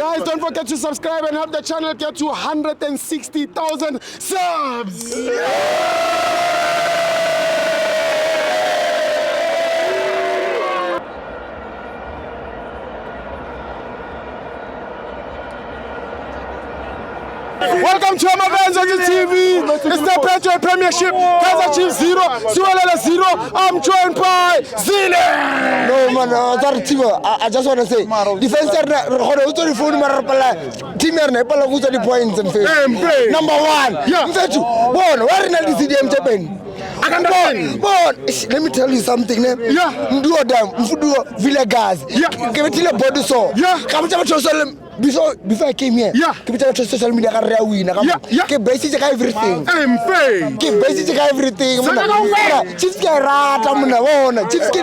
Guys, don't forget to subscribe and help the channel get to 160,000 subs. Welcome to Amavans on the TV. It's the Petro Premiership. Kaizer Chiefs 0, Siwelela 0. I'm joined by Zile. No man, I just want to say, defense team the points and Number 1, where in the CDM Japan? Let me tell you something. Before I came here, social media everything. Everything. Chiefs get rat, Chiefs get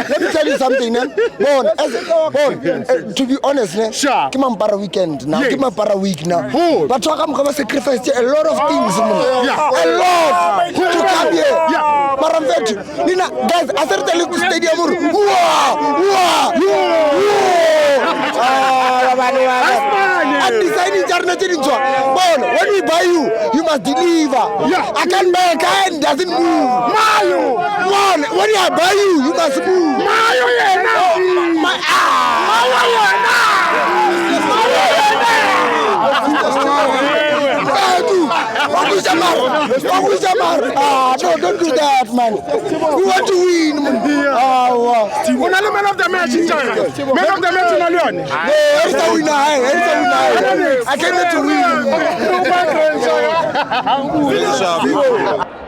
let me tell you something. To be honest, weekend now, give me para week now. But talk about sacrifice a lot of things, a lot to come here. Nina, guys, I started telling you stadium. I'm deciding when we buy you, you must deliver. I can't buy a car and doesn't move. When I buy you, you must move. No, don't do that, man. We want to win. Man of the match in China. Man of the match in Lyon. I came here to win.